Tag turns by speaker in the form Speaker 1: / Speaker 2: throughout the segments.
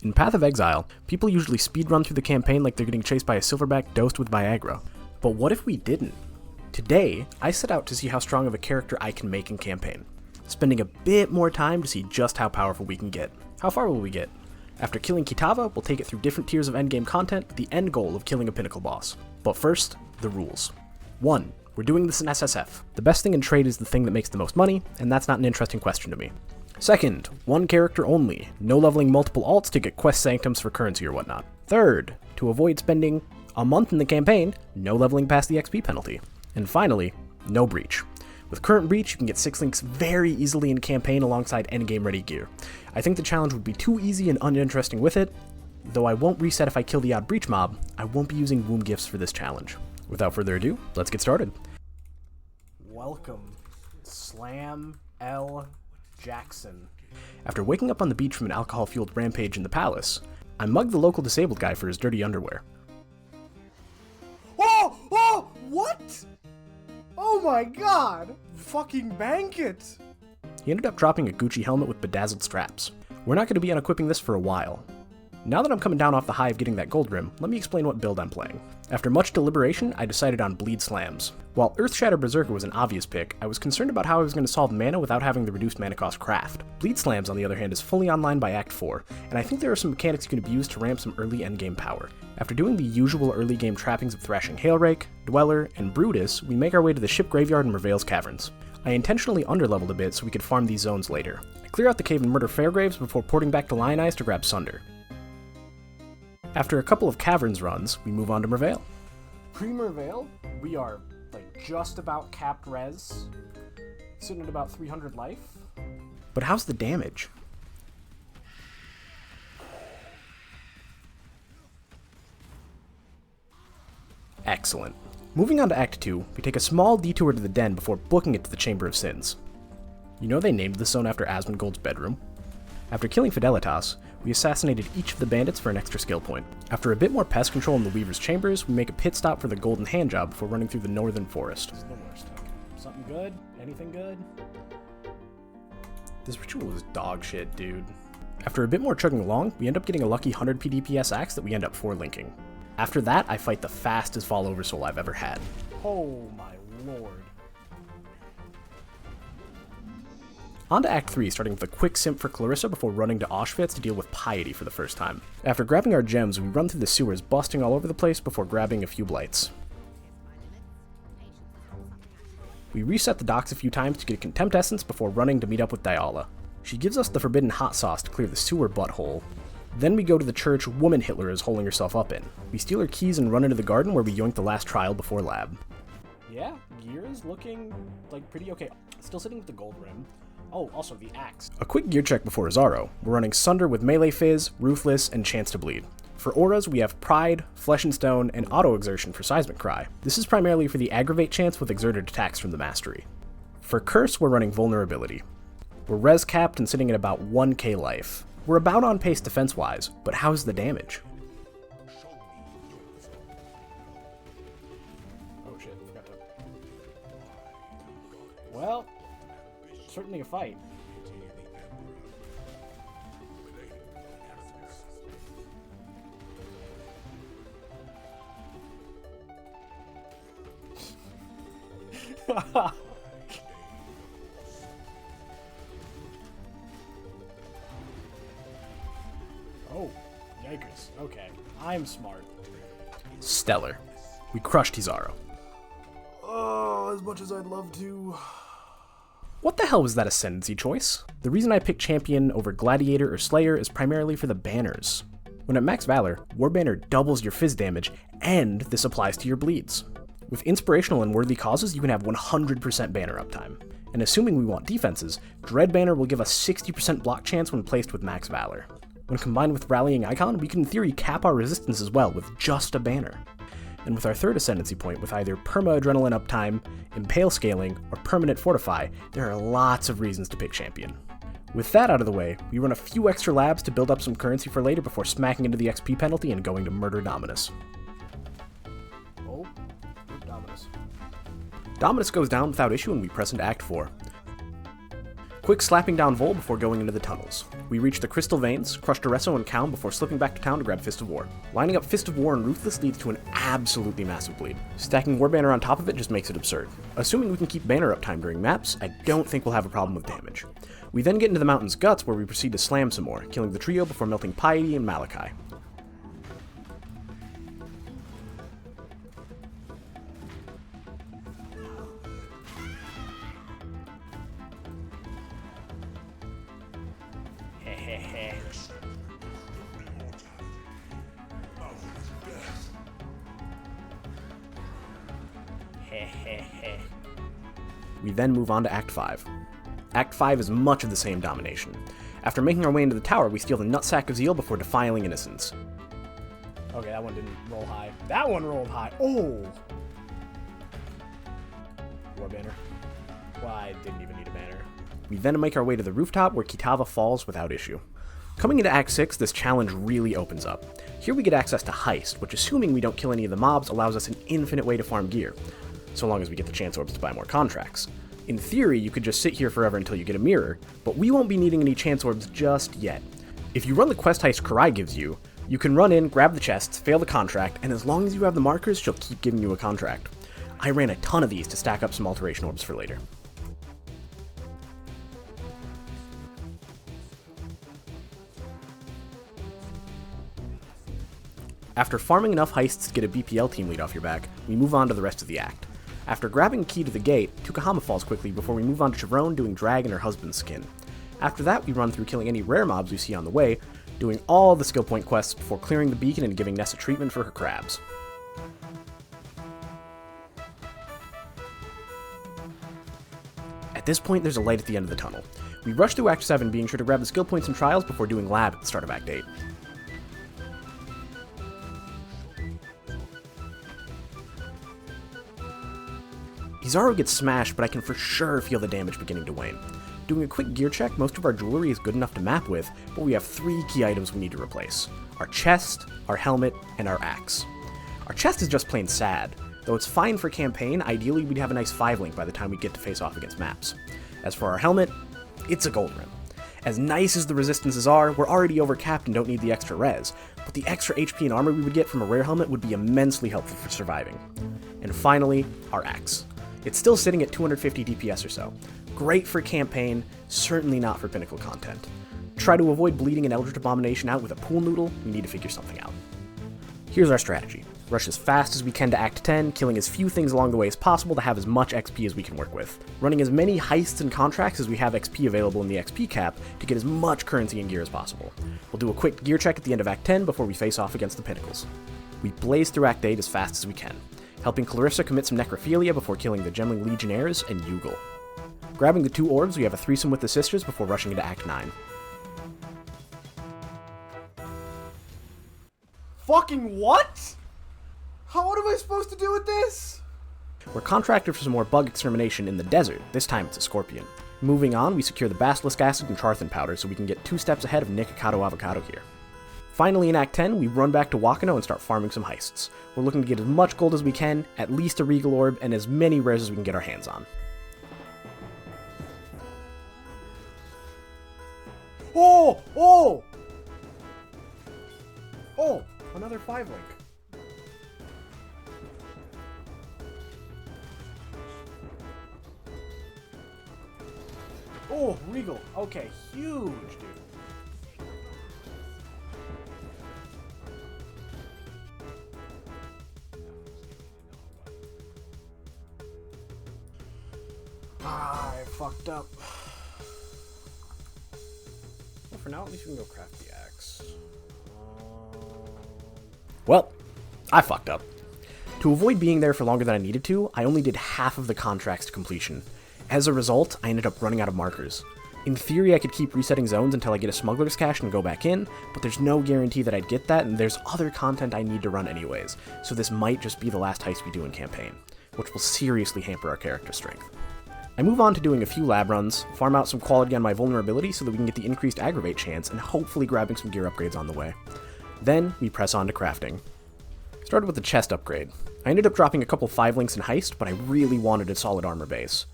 Speaker 1: In Path of Exile, people usually speedrun through the campaign like they're getting chased by a silverback dosed with Viagra. But what if we didn't? Today, I set out to see how strong of a character I can make in campaign, spending a bit more time to see just how powerful we can get. How far will we get? After killing Kitava, we'll take it through different tiers of endgame content, the end goal of killing a pinnacle boss. But first, the rules. 1. We're doing this in SSF. The best thing in trade is the thing that makes the most money, and that's not an interesting question to me. Second, one character only, no leveling multiple alts to get quest sanctums for currency or whatnot. Third, to avoid spending a month in the campaign, no leveling past the XP penalty. And finally, no breach. With current breach, you can get 6 links very easily in campaign alongside endgame ready gear. I think the challenge would be too easy and uninteresting with it. Though I won't reset if I kill the odd breach mob, I won't be using womb gifts for this challenge. Without further ado, let's get started. Welcome, Slam L. Jackson. After waking up on the beach from an alcohol-fueled rampage in the palace, I mugged the local disabled guy for his dirty underwear.
Speaker 2: Oh! What? Oh my god! Fucking bank it!
Speaker 1: He ended up dropping a Gucci helmet with bedazzled straps. We're not going to be unequipping this for a while. Now that I'm coming down off the high of getting that gold rim, let me explain what build I'm playing. After much deliberation, I decided on Bleed Slams. While Earthshatter Berserker was an obvious pick, I was concerned about how I was going to solve mana without having the reduced mana cost craft. Bleed Slams, on the other hand, is fully online by Act 4, and I think there are some mechanics you can abuse to ramp some early endgame power. After doing the usual early game trappings of Thrashing Hailrake, Dweller, and Brutus, we make our way to the Ship Graveyard and Merveil's Caverns. I intentionally underleveled a bit so we could farm these zones later. I clear out the cave and murder Fairgraves before porting back to Lion Eyes to grab Sunder. After a couple of caverns runs, we move on to Merveil. Pre-Merveil, we are just about capped res, sitting at about 300 life. But how's the damage? Excellent. Moving on to Act 2, we take a small detour to the den before booking it to the Chamber of Sins. You know they named this zone after Asmongold's bedroom? After killing Fidelitas, we assassinated each of the bandits for an extra skill point. After a bit more pest control in the Weaver's Chambers, we make a pit stop for the Golden Handjob before running through the Northern Forest. This is the worst. Something good? Anything good? This ritual is dog shit, dude. After a bit more chugging along, we end up getting a lucky 100 PDPS axe that we end up 4-linking. After that, I fight the fastest fall over soul I've ever had. Oh my lord. On to Act 3, starting with a quick simp for Clarissa before running to Auschwitz to deal with Piety for the first time. After grabbing our gems, we run through the sewers, busting all over the place before grabbing a few blights. We reset the docks a few times to get a Contempt Essence before running to meet up with Diala. She gives us the forbidden hot sauce to clear the sewer butthole. Then we go to the church woman Hitler is holding herself up in. We steal her keys and run into the garden where we yoink the last trial before lab. Yeah, gear is looking pretty okay. Still sitting with the gold rim. Oh, also the axe. A quick gear check before Azaro. We're running Sunder with Melee Fizz, Ruthless, and Chance to Bleed. For auras, we have Pride, Flesh and Stone, and Auto Exertion for Seismic Cry. This is primarily for the aggravate chance with exerted attacks from the Mastery. For Curse, we're running Vulnerability. We're res capped and sitting at about 1k life. We're about on pace defense-wise, but how's the damage? Oh shit, forgot to... Well, certainly a fight. Oh, yikers. Okay, I'm smart. Stellar. We crushed Hizaro. Oh, as much as I'd love to. What the hell was that ascendancy choice? The reason I picked Champion over Gladiator or Slayer is primarily for the banners. When at max valor, War Banner doubles your fizz damage, and this applies to your bleeds. With inspirational and worthy causes, you can have 100% banner uptime. And assuming we want defenses, Dread Banner will give us 60% block chance when placed with max valor. When combined with Rallying Icon, we can in theory cap our resistance as well with just a banner. And with our third ascendancy point with either perma-adrenaline uptime, impale scaling, or permanent fortify, there are lots of reasons to pick Champion. With that out of the way, we run a few extra labs to build up some currency for later before smacking into the XP penalty and going to murder Dominus. Oh, Dominus. Dominus goes down without issue and we press into Act 4. quick slapping down Vol before going into the tunnels. We reached the Crystal Veins, crushed Areso and Kaum before slipping back to town to grab Fist of War. Lining up Fist of War and Ruthless leads to an absolutely massive bleed. Stacking War Banner on top of it just makes it absurd. Assuming we can keep banner uptime during maps, I don't think we'll have a problem with damage. We then get into the Mountain's Guts where we proceed to slam some more, killing the trio before melting Piety and Malachi. We then move on to Act 5. Act 5 is much of the same domination. After making our way into the tower, we steal the Nutsack of Zeal before defiling Innocence.
Speaker 2: Okay, that one didn't roll high. That one rolled high. Oh! War banner. Well, I didn't even need a banner.
Speaker 1: We then make our way to the rooftop where Kitava falls without issue. Coming into Act 6, this challenge really opens up. Here we get access to Heist, which assuming we don't kill any of the mobs allows us an infinite way to farm gear, so long as we get the chance orbs to buy more contracts. In theory, you could just sit here forever until you get a mirror, but we won't be needing any chance orbs just yet. If you run the quest heist Karai gives you, you can run in, grab the chests, fail the contract, and as long as you have the markers, she'll keep giving you a contract. I ran a ton of these to stack up some alteration orbs for later. After farming enough heists to get a BPL team lead off your back, we move on to the rest of the act. After grabbing a key to the gate, Tukahama falls quickly before we move on to Chevron doing drag in her husband's skin. After that, we run through killing any rare mobs we see on the way, doing all the skill point quests before clearing the beacon and giving Nessa treatment for her crabs. At this point, there's a light at the end of the tunnel. We rush through Act 7, being sure to grab the skill points and trials before doing lab at the start of Act 8. Kizaru gets smashed, but I can for sure feel the damage beginning to wane. Doing a quick gear check, most of our jewelry is good enough to map with, but we have 3 key items we need to replace. Our chest, our helmet, and our axe. Our chest is just plain sad. Though it's fine for campaign, ideally we'd have a nice 5-link by the time we get to face off against maps. As for our helmet, it's a gold rim. As nice as the resistances are, we're already overcapped and don't need the extra res, but the extra HP and armor we would get from a rare helmet would be immensely helpful for surviving. And finally, our axe. It's still sitting at 250 DPS or so. Great for campaign, certainly not for pinnacle content. Try to avoid bleeding an Eldritch Abomination out with a pool noodle, we need to figure something out. Here's our strategy. Rush as fast as we can to Act 10, killing as few things along the way as possible to have as much XP as we can work with. Running as many heists and contracts as we have XP available in the XP cap to get as much currency and gear as possible. We'll do a quick gear check at the end of Act 10 before we face off against the pinnacles. We blaze through Act 8 as fast as we can, helping Clarissa commit some necrophilia before killing the Gemling Legionnaires and Yugal. Grabbing the 2 orbs, we have a threesome with the sisters before rushing into Act 9.
Speaker 2: Fucking what? What am I supposed to do with this?
Speaker 1: We're contracted for some more bug extermination in the desert, this time it's a scorpion. Moving on, we secure the Basilisk Acid and Charthan Powder so we can get 2 steps ahead of Nikocado Avocado here. Finally, in Act 10, we run back to Wakano and start farming some heists. We're looking to get as much gold as we can, at least a Regal Orb, and as many rares as we can get our hands on.
Speaker 2: Oh! Oh! Oh! Another 5-link. Oh, Regal. Okay, huge, dude. I fucked up. Well, for now, at least we can go craft the axe.
Speaker 1: Well, I fucked up. To avoid being there for longer than I needed to, I only did half of the contracts to completion. As a result, I ended up running out of markers. In theory, I could keep resetting zones until I get a smuggler's cache and go back in, but there's no guarantee that I'd get that, and there's other content I need to run anyways, so this might just be the last heist we do in campaign, which will seriously hamper our character strength. I move on to doing a few lab runs, farm out some quality on my vulnerability so that we can get the increased aggravate chance, and hopefully grabbing some gear upgrades on the way. Then, we press on to crafting. Started with the chest upgrade. I ended up dropping a couple 5-links in heist, but I really wanted a solid armor base.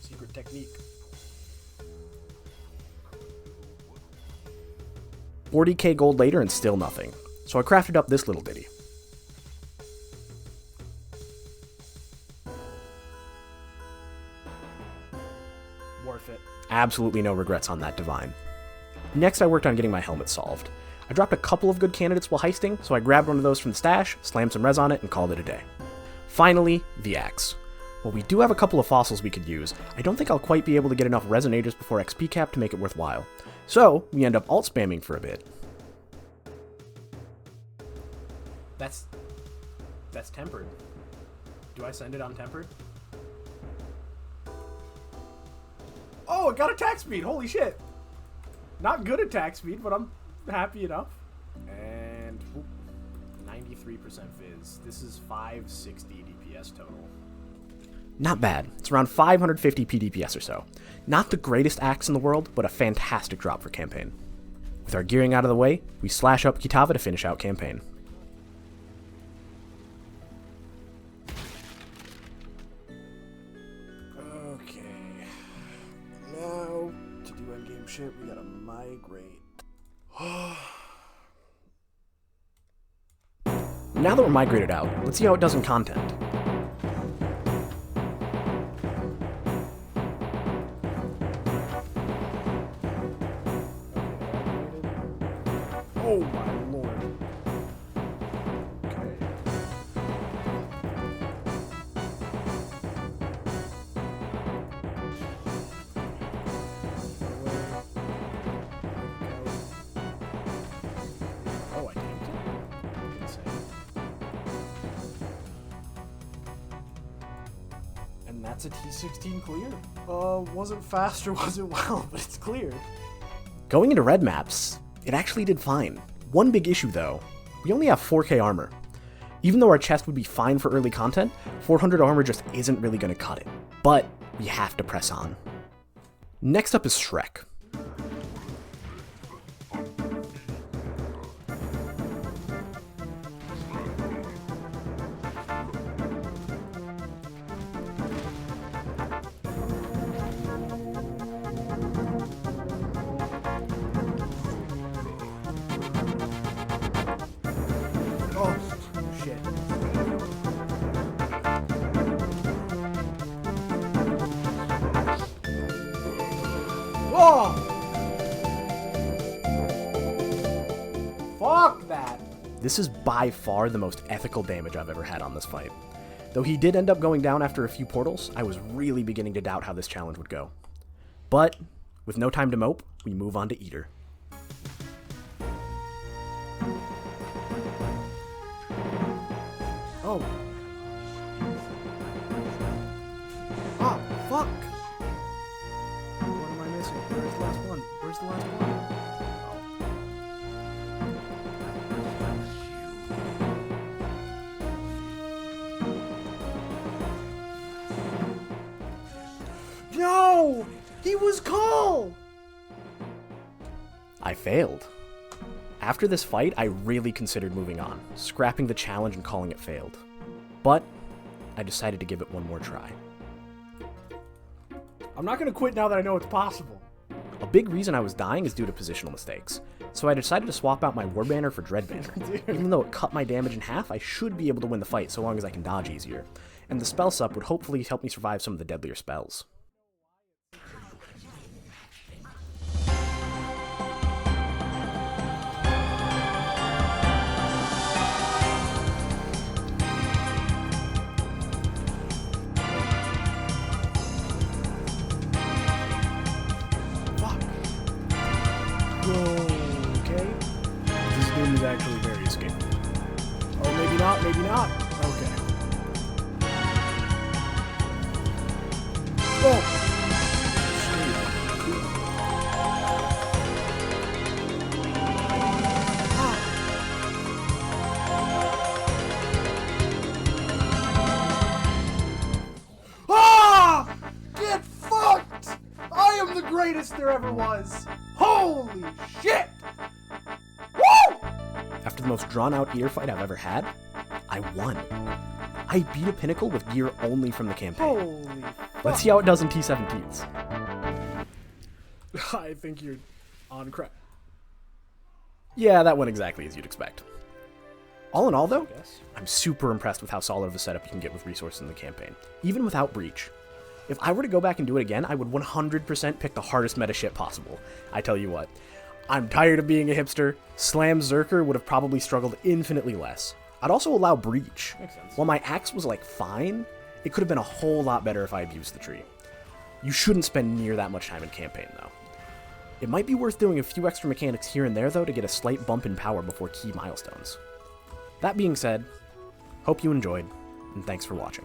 Speaker 2: Secret
Speaker 1: technique. 40k gold later and still nothing. So I crafted up this little ditty. Worth it. Absolutely no regrets on that divine. Next I worked on getting my helmet solved. I dropped a couple of good candidates while heisting, so I grabbed one of those from the stash, slammed some res on it, and called it a day. Finally, the axe. While we do have a couple of fossils we could use, I don't think I'll quite be able to get enough resonators before XP cap to make it worthwhile. So, we end up alt spamming for a bit. That's tempered. Do I send it on tempered? Oh, it got attack speed! Holy shit! Not good attack speed, but I'm happy enough. And 93% fizz. This is 560 DPS total. Not bad. It's around 550 PDPS or so. Not the greatest axe in the world, but a fantastic drop for campaign. With our gearing out of the way, we slash up Kitava to finish out campaign. Okay. Now, to do endgame shit, we gotta migrate. Now that we're migrated out, let's see how it does in content. Oh my lord. Okay. Oh, I tanked it? Insane. And that's a T16 clear. Wasn't fast or wasn't well, but it's cleared. Going into red maps, it actually did fine. One big issue though, we only have 4k armor. Even though our chest would be fine for early content, 400 armor just isn't really going to cut it. But we have to press on. Next up is Shrek. Oh! Fuck that! This is by far the most ethical damage I've ever had on this fight. Though he did end up going down after a few portals, I was really beginning to doubt how this challenge would go. But, with no time to mope, we move on to Eater. Oh. Ah, fuck! What am I missing? Where's the last one? Where's the last one? Oh. No! He was Cole! I failed. After this fight, I really considered moving on, scrapping the challenge and calling it failed. But I decided to give it one more try. I'm not going to quit now that I know it's possible. A big reason I was dying is due to positional mistakes, so I decided to swap out my War Banner for Dread Banner. Even though it cut my damage in half, I should be able to win the fight so long as I can dodge easier, and the spell sup would hopefully help me survive some of the deadlier spells. Okay. This game is actually very escapable. Oh, maybe not, maybe not. Okay. Oh! Ah! Get fucked! I am the greatest there ever was! Holy shit! Woo! After the most drawn-out Eater fight I've ever had, I won. I beat a pinnacle with gear only from the campaign. Holy Let's see how it does in T17s.
Speaker 2: I think you're on crack.
Speaker 1: Yeah, that went exactly as you'd expect. All in all, though,
Speaker 2: Guess.
Speaker 1: I'm super impressed with how solid of a setup you can get with resources in the campaign, even without Breach. If I were to go back and do it again, I would 100% pick the hardest meta shit possible. I tell you what, I'm tired of being a hipster. Slam Zerker would have probably struggled infinitely less. I'd also allow Breach.
Speaker 2: Makes sense.
Speaker 1: While my axe was like fine, it could have been a whole lot better if I abused the tree. You shouldn't spend near that much time in campaign, though. It might be worth doing a few extra mechanics here and there, though, to get a slight bump in power before key milestones. That being said, hope you enjoyed, and thanks for watching.